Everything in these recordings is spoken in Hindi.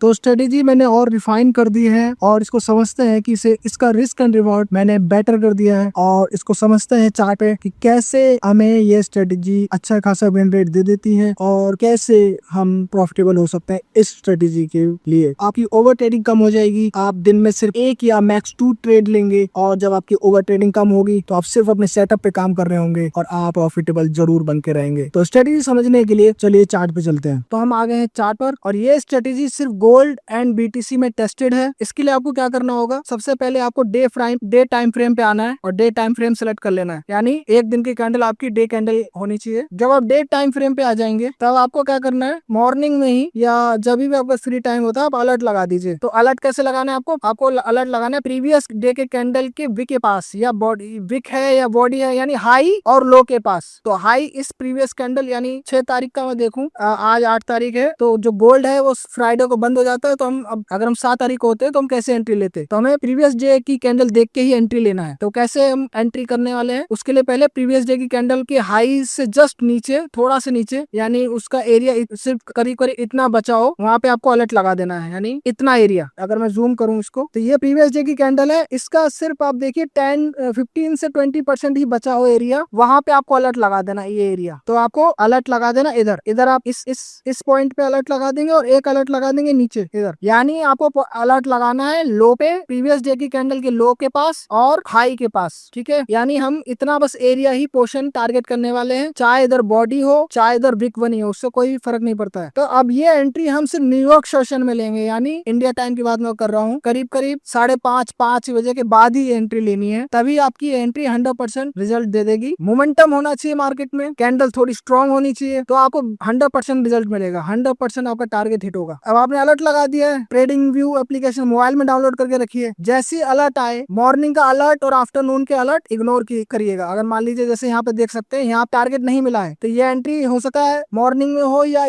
तो स्ट्रेटेजी मैंने और रिफाइन कर दी है और इसको समझते हैं कि इसे इसका रिस्क एंड रिवॉर्ड मैंने बेटर कर दिया है और इसको समझते हैं चार्ट पे कि कैसे हमें ये स्ट्रेटेजी अच्छा खासा विन रेट दे देती है और कैसे हम प्रॉफिटेबल हो सकते हैं इस स्ट्रेटेजी के लिए। आपकी ओवर ट्रेडिंग कम हो जाएगी, आप दिन में सिर्फ एक या मैक्स 2 ट्रेड लेंगे और जब आपकी ओवर ट्रेडिंग कम होगी तो आप सिर्फ अपने सेटअप पे काम कर रहे होंगे और आप प्रॉफिटेबल जरूर बन के रहेंगे। तो स्ट्रेटेजी समझने के लिए चलिए चार्ट पे चलते हैं। तो हम आ गए हैं चार्ट पर और ये स्ट्रेटेजी सिर्फ गोल्ड एंड बीटीसी में टेस्टेड है। इसके लिए आपको क्या करना होगा, सबसे पहले आपको डे टाइम फ्रेम पे आना है और डे टाइम फ्रेम सेलेक्ट कर लेना है, यानी एक दिन की कैंडल आपकी डे कैंडल होनी चाहिए। जब आप डे टाइम फ्रेम पे आ जाएंगे तब आपको क्या करना है, मॉर्निंग में ही या जब भी आपका फ्री टाइम होता है आप अलर्ट लगा दीजिए। तो अलर्ट कैसे लगाना है, आपको अलर्ट लगाना है प्रीवियस डे के कैंडल के विक के पास, या बॉडी विक है या बॉडी है, यानी हाई और लो के पास। तो हाई इस प्रीवियस कैंडल यानी 6 तारीख का मैं देखूं, आज 8 तारीख है, तो जो गोल्ड है वो फ्राइडे को बंद हो जाता है। तो हम अब अगर हम 7 तारीख को होते हैं तो हम कैसे एंट्री लेते, तो हमें प्रीवियस डे की कैंडल देख के ही एंट्री लेना है। तो कैसे हम एंट्री करने वाले हैं, उसके लिए पहले प्रीवियस डे की कैंडल के हाई से जस्ट नीचे, थोड़ा से नीचे, यानी उसका एरिया सिर्फ करीब करीब इतना बचा हो, वहां पे आपको अलर्ट लगा देना है, यानी इतना एरिया। अगर मैं जूम करूं इसको तो ये प्रीवियस डे की कैंडल है, इसका सिर्फ आप देखिए 15 से 20% ही बचा हो एरिया, वहां पे आपको अलर्ट लगा देना ये एरिया। तो आपको अलर्ट लगा देना इधर आप इस पॉइंट पे अलर्ट लगा देंगे और एक अलर्ट लगा देंगे नीचे इधर, यानी आपको अलर्ट लगाना है लो पे, प्रीवियस डे की कैंडल के लो के पास और हाई के पास, ठीक है। यानी हम इतना बस एरिया ही पोर्शन टारगेट करने वाले हैं, चाहे इधर बॉडी हो चाहे इधर बिग बनी हो, उससे कोई फर्क नहीं पड़ता है। तो अब ये एंट्री हम सिर्फ न्यूयॉर्क सेशन में लेंगे, यानी इंडिया टाइम की बात मैं कर रहा हूँ, करीब करीब 5:30 बजे के बाद ही एंट्री लेनी है, तभी आपकी एंट्री 100% रिजल्ट दे देगी। मोमेंटम होना चाहिए मार्केट में, कैंडल थोड़ी स्ट्रॉन्ग होनी चाहिए, तो आपको 100% रिजल्ट मिलेगा, 100% आपका टारगेट हिट होगा। अब आपने अलर्ट लगा दिया है, ट्रेडिंग व्यू एप्लीकेशन मोबाइल में डाउनलोड करके रखिए। जैसे अलर्ट आए, मॉर्निंग का अलर्ट और आफ्टरनून के अलर्ट इग्नोर करिएगा। अगर मान लीजिए जैसे यहाँ पे देख सकते हैं, यहाँ टारगेट नहीं मिला है, तो ये एंट्री हो सकता है मॉर्निंग में हो या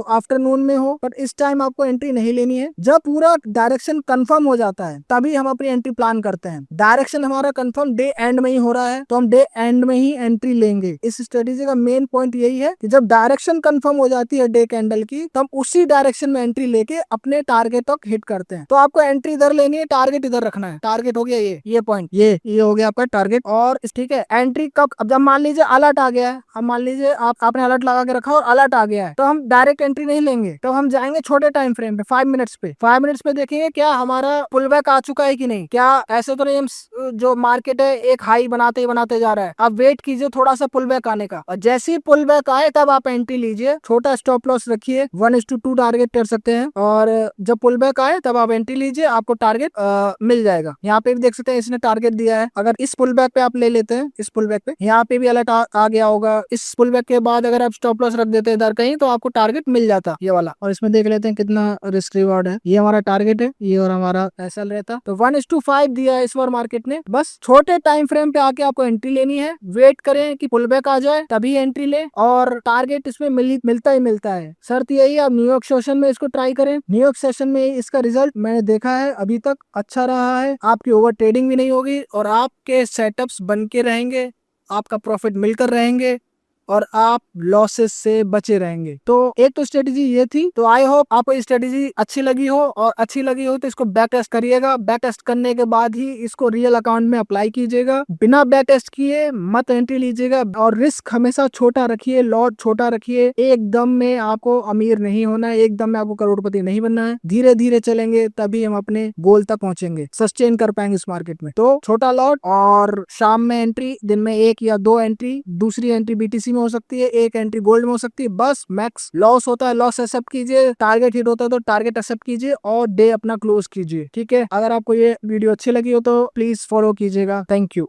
आफ्टरनून में हो, बट इस टाइम आपको एंट्री नहीं लेनी है। जब पूरा डायरेक्शन कंफर्म हो जाता है तभी हम अपनी एंट्री प्लान करते हैं। डायरेक्शन हमारा कंफर्म डे एंड में ही हो रहा है तो हम डे एंड में ही एंट्री लेंगे। इस स्ट्रेटेजी का मेन पॉइंट यही है कि जब डायरेक्शन कंफर्म हो जाती है डे कैंडल की, तो हम उसी डायरेक्शन में एंट्री लेके अपने टारगेट तक हिट करते हैं। तो आपको एंट्री इधर लेनी है, टारगेट इधर रखना है। टारगेट हो गया ये पॉइंट, ये हो गया आपका टारगेट। और ठीक है, एंट्री कब, अब जब मान लीजिए अलर्ट आ गया है, अब मान लीजिए आपने अलर्ट लगा के रखा और अलर्ट आ गया है, तो हम डायरेक्ट एंट्री नहीं लेंगे, तो हम जाएंगे छोटे टाइम फ्रेम पे, 5 मिनट्स पे। 5 मिनट्स पे देखेंगे क्या हमारा पुल बैक आ चुका है कि नहीं। क्या ऐसे तो नहीं जो मार्केट है एक हाई बनाते ही बनाते जा रहा है, आप वेट कीजिए थोड़ा सा पुल बैक आने का, और जैसे ही पुल बैक आए तब आप एंट्री लीजिए। छोटा स्टॉप लॉस रखिए, 1:2 टारगेट कर सकते हैं, और जब पुल बैक आए तब आप एंट्री लीजिए, आपको टारगेट मिल जाएगा। यहाँ पे भी देख सकते हैं इसने टारगेट दिया है, अगर इस पुल बैक पे आप ले लेते हैं, इस पुल बैक पे यहाँ पे भी अलर्ट आ गया होगा। इस पुल बैक के बाद अगर आप स्टॉप लॉस रख देते इधर कहीं तो आपको टारगेट मिल जाता ये वाला। और इसमें देख लेते हैं कितना रिस्क रिवॉर्ड है, ये हमारा टारगेट है, ये और हमारा ऐसा रहता। तो 1:5 दिया है इस बार मार्केट ने। बस छोटे टाइम फ्रेम पे आके आपको एंट्री लेनी है, वेट करें कि पुल बैक आ जाए तभी एंट्री ले, और टारगेट इसमें मिलता ही मिलता है। शर्त यही है, आप न्यूयॉर्क सेशन में इसको ट्राई करें। न्यूयॉर्क सेशन में इसका रिजल्ट मैंने देखा है अभी तक अच्छा रहा है, आपकी ओवर ट्रेडिंग भी नहीं होगी और आपके सेटअप्स बन के रहेंगे, आपका प्रॉफिट मिलकर रहेंगे और आप लॉसेस से बचे रहेंगे। तो एक तो स्ट्रेटेजी ये थी। तो आई होप आपको ये स्ट्रेटेजी अच्छी लगी हो, और अच्छी लगी हो तो इसको बैक टेस्ट करिएगा। बैक टेस्ट करने के बाद ही इसको रियल अकाउंट में अप्लाई कीजिएगा, बिना बैक टेस्ट किए मत एंट्री लीजिएगा, और रिस्क हमेशा छोटा रखिए, लॉट छोटा रखिए। एकदम में आपको अमीर नहीं होना है, एकदम में आपको करोड़पति नहीं बनना है, धीरे धीरे चलेंगे तभी हम अपने गोल तक पहुंचेंगे, सस्टेन कर पाएंगे इस मार्केट में। तो छोटा लॉट और शाम में एंट्री, दिन में 1 या 2 एंट्री, दूसरी एंट्री बीटीसी हो सकती है, एक एंट्री गोल्ड में हो सकती है। बस मैक्स लॉस होता है लॉस एक्सेप्ट कीजिए, टारगेट हिट होता है तो टारगेट एक्सेप्ट कीजिए और डे अपना क्लोज कीजिए। ठीक है, अगर आपको ये वीडियो अच्छी लगी हो तो प्लीज फॉलो कीजिएगा। Thank you.